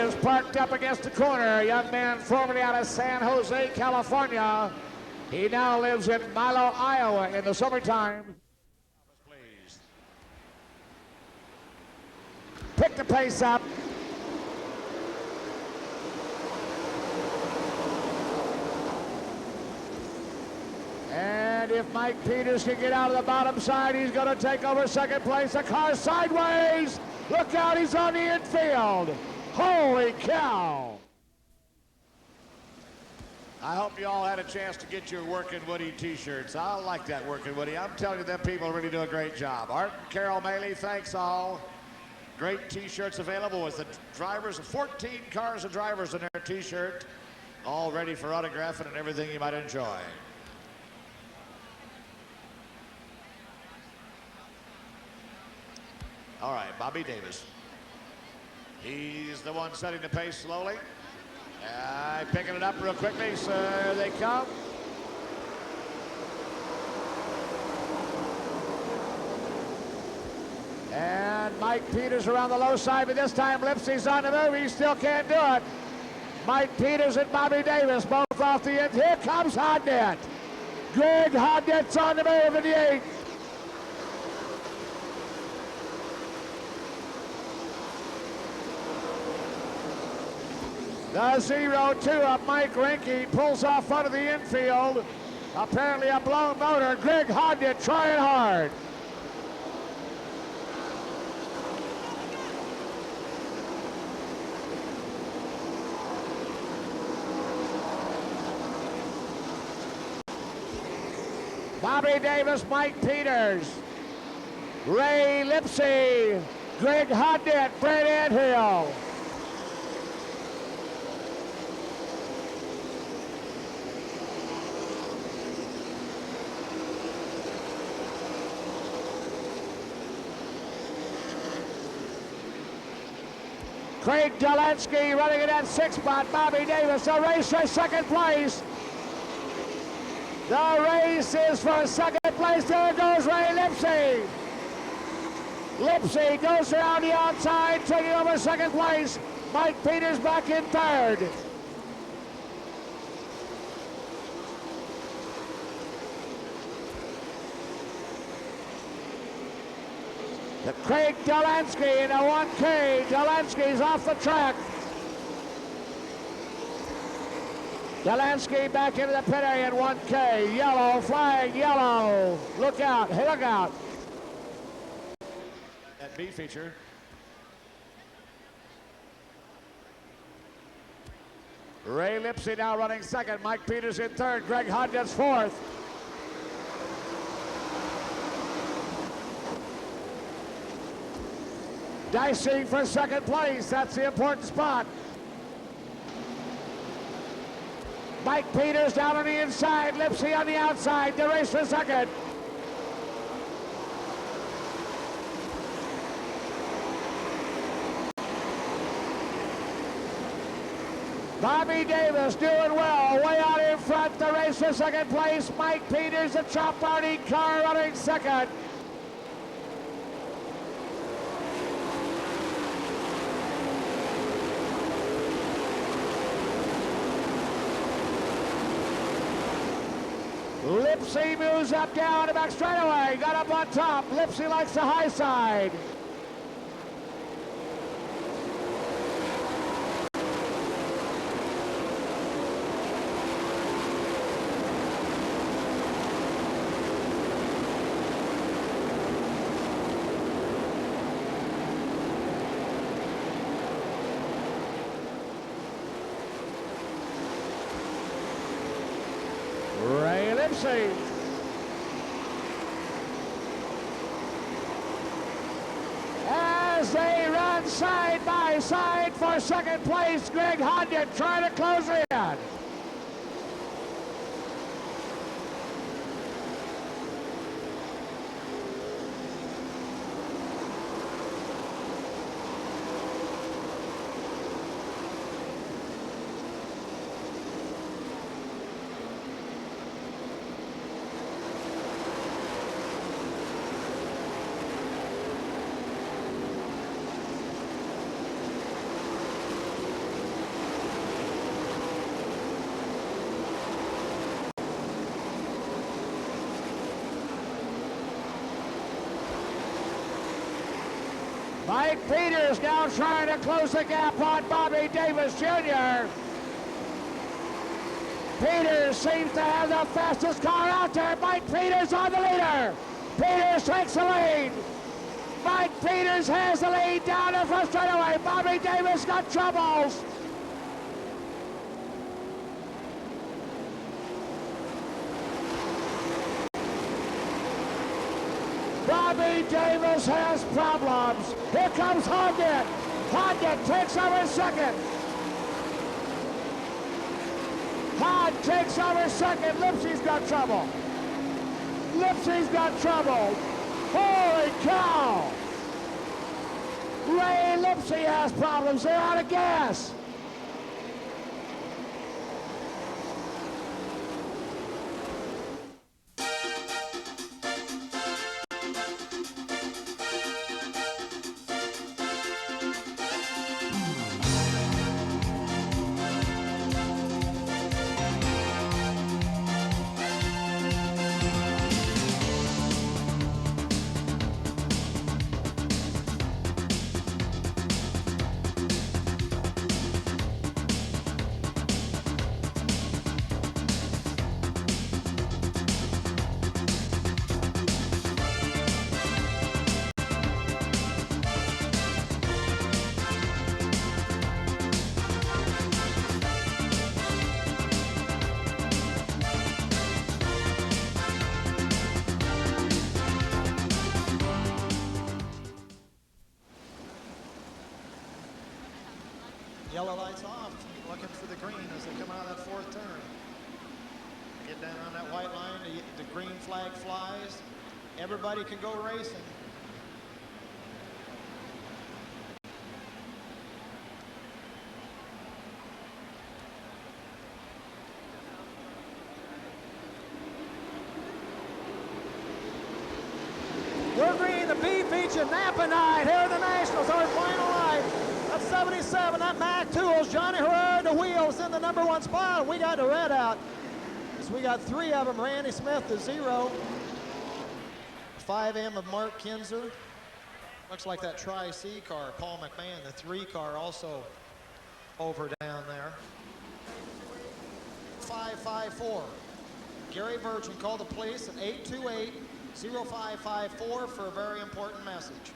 is parked up against the corner. A young man formerly out of San Jose, California. He now lives in Milo, Iowa in the summertime. Please. Pick the pace up. And if Mike Peters can get out of the bottom side, he's going to take over second place. The car sideways. Look out, he's on the infield. Holy cow. I hope you all had a chance to get your Workin' Woody t-shirts. I like that Workin' Woody. I'm telling you, them people really do a great job. Art and Carol Maley, thanks all. Great t-shirts available with the drivers, 14 cars and drivers in their t-shirt, all ready for autographing and everything you might enjoy. All right, Bobby Davis. He's the one setting the pace slowly. Picking it up real quickly, so there they come. And Mike Peters around the low side, but this time Lipsey's on the move. He still can't do it. Mike Peters and Bobby Davis both off the end. Here comes Hodnett. Greg Hodnett's on the move in the 8th. The 0-2 of Mike Rinke pulls off out of the infield. Apparently a blown motor. Greg Hodnett trying hard. Bobby Davis, Mike Peters, Ray Lipsey, Greg Hodnett, Brent Anthill. Craig Delansky running in that 6th spot. Bobby Davis, the race for second place. The race is for second place. There goes Ray Lipsey. Lipsey goes around the outside, taking over second place. Mike Peters back in 3rd. The Craig Delansky in a 1K. Delansky's off the track. Delansky back into the pit area in 1K. Yellow, flying yellow. Look out, look out. That B feature. Ray Lipsey now running 2nd. Mike Peters in 3rd. Greg Hodnett's 4th. Dicing for second place. That's the important spot. Mike Peters down on the inside. Lipsey on the outside. The race for second. Bobby Davis doing well. Way out in front. The race for second place. Mike Peters, the Chop Hardy car running 2nd. Lipsey moves up down the back straightaway. Got up on top. Lipsey likes the high side. Ray Lipsey. As they run side by side for second place, Greg Hodnett trying to close in. Mike Peters now trying to close the gap on Bobby Davis Jr. Peters seems to have the fastest car out there. Mike Peters on the leader. Peters takes the lead. Mike Peters has the lead down the front straightaway. Bobby Davis got troubles. Bobby Davis has problems. Here comes Hodgett. Hodgett takes over second. Hod takes over second. Lipsey's got trouble. Lipsey's got trouble. Holy cow! Ray Lipsey has problems. They're out of gas. Yellow lights off, looking for the green as they come out of that fourth turn. Get down on that white line, the green flag flies. Everybody can go racing. We're green, the B feature, Napa Night, here are the Nationals, our final light. That's 77, that Mac Tools, Johnny Herrera, the wheels in the number 1 spot. We got the red out. So we got 3 of them, Randy Smith, the 0. 5M of Mark Kinzer. Looks like that Tri-C car, Paul McMahon, the 3 car also over down there. 554. Gary Virgin called the police at 828-0554 for a very important message.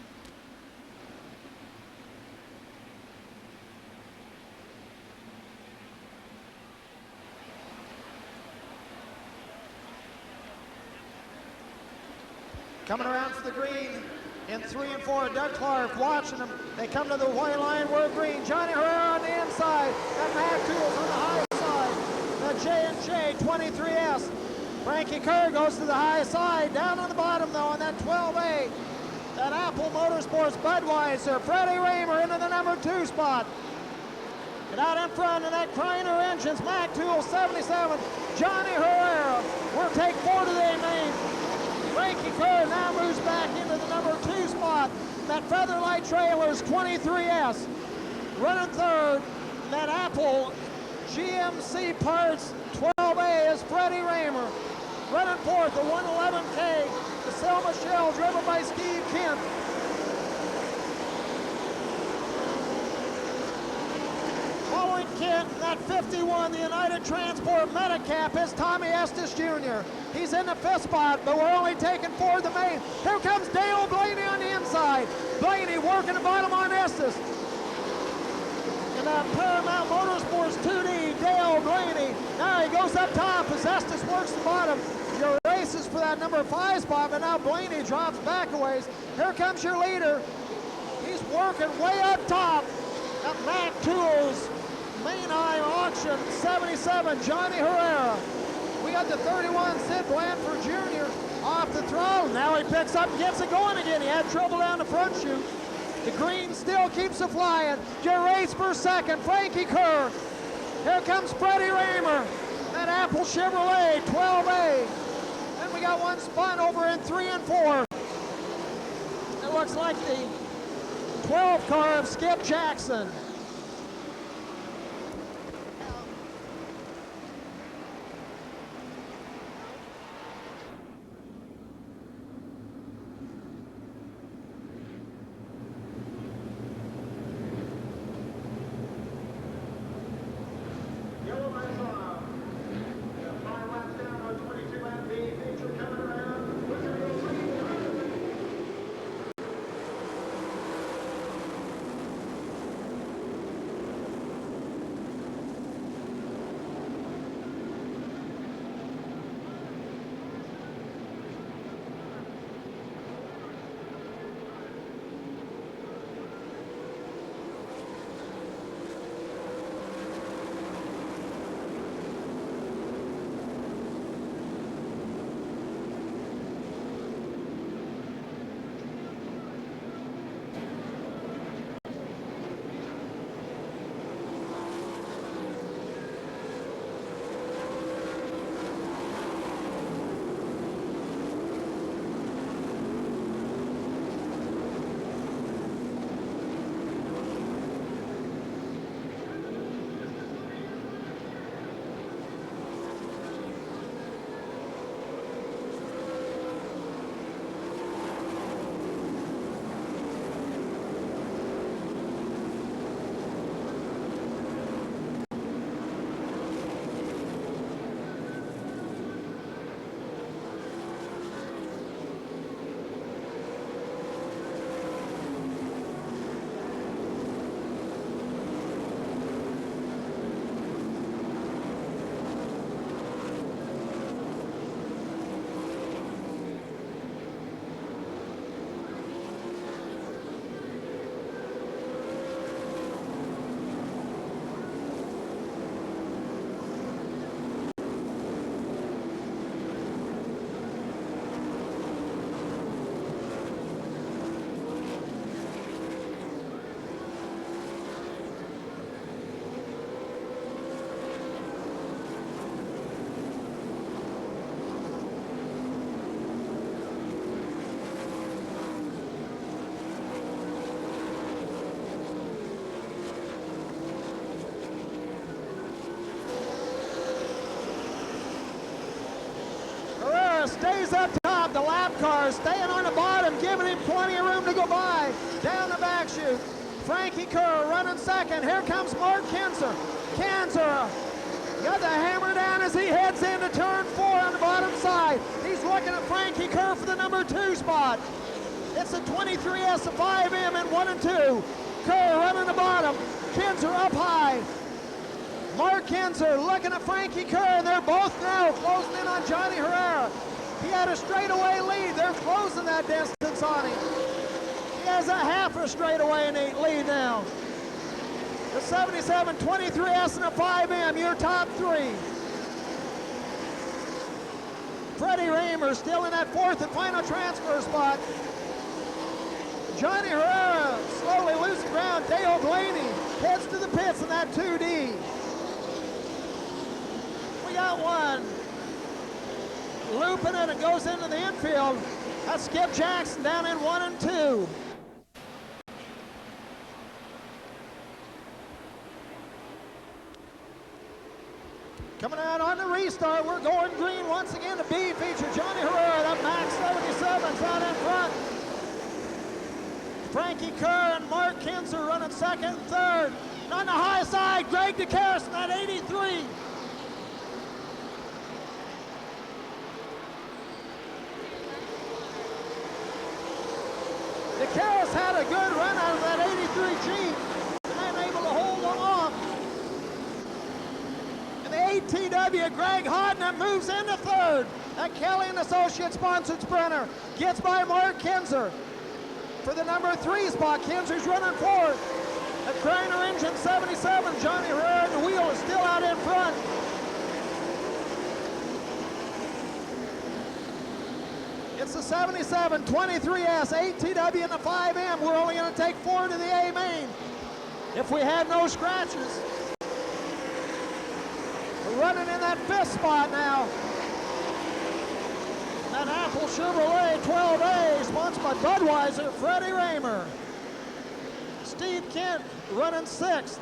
Coming around for the green in 3 and 4, Doug Clark watching them. They come to the white line, we're green. Johnny Herrera on the inside. That Mac Tools on the high side. The J&J 23S. Frankie Kerr goes to the high side. Down on the bottom though on that 12A. That Apple Motorsports Budweiser. Freddie Raymer into the number 2 spot. And out in front of that Kreiner Engines, Mac Tools 77. Johnny Herrera. We'll take 4 today, main. Frankie Kerr now moves back into the number 2 spot. That Featherlight Trailers 23S. Running third, that Apple GMC Parts 12A is Freddie Raymer. Running fourth, the 111K, the Selma Shell driven by Steve Kent. Following Kent, that 51, the United Transport Medicap is Tommy Estes Jr. He's in the 5th spot, but we're only taking 4 the main. Here comes Dale Blaney on the inside. Blaney working the bottom on Estes. And that Paramount Motorsports 2D, Dale Blaney. Now he goes up top as Estes works the bottom. Your races for that number 5 spot, but now Blaney drops back a ways. Here comes your leader. He's working way up top. That Mac Tools Mainheim auction 77, Johnny Herrera. We got the 31, Sid Blanford Jr. off the throttle. Now he picks up and gets it going again. He had trouble down the front chute. The green still keeps it flying. Your race for second, Frankie Kerr. Here comes Freddie Raymer. That Apple Chevrolet 12A. Then we got one spot over in 3 and 4. It looks like the 12 car of Skip Jackson. stays up top. The lap car staying on the bottom, giving him plenty of room to go by. Down the back chute. Frankie Kerr running second. Here comes Mark Kinzer. Kinzer got the hammer down as he heads into turn 4 on the bottom side. He's looking at Frankie Kerr for the number 2 spot. It's a 23S, a 5M in 1 and 2. Kerr running the bottom. Kinzer up high. Mark Kinzer looking at Frankie Kerr, and they're both now closing in on Johnny Herrera. He had a straightaway lead. They're closing that distance on him. He has a half a straightaway lead now. The 77, 23S, and a 5M, your top 3. Freddie Raymer still in that 4th and final transfer spot. Johnny Herrera slowly losing ground. Dale Blaney heads to the pits in that 2D. We got one looping it and goes into the infield. That's Skip Jackson down in 1 and 2. Coming out on the restart, we're going green once again. The B feature Johnny Herrera, that Max 77's out in front. Frankie Kerr and Mark Kinzer running second and third. And on the high side, Greg DeCarson at 83. DeCarson had a good run out of that 83 Jeep and able to hold on. And the ATW Greg Hodnett moves into third. That Kelly and Associates sponsored sprinter gets by Mark Kinzer. For the number 3 spot, Kinzer's running fourth. A Craner engine 77, Johnny Herrera and the wheel is still out in front. It's the 77, 23S, ATW and the 5M. We're only going to take 4 to the A main. If we had no scratches. We're running in that 5th spot now. That Apple Chevrolet 12A, sponsored by Budweiser, Freddie Raymer. Steve Kent running 6th.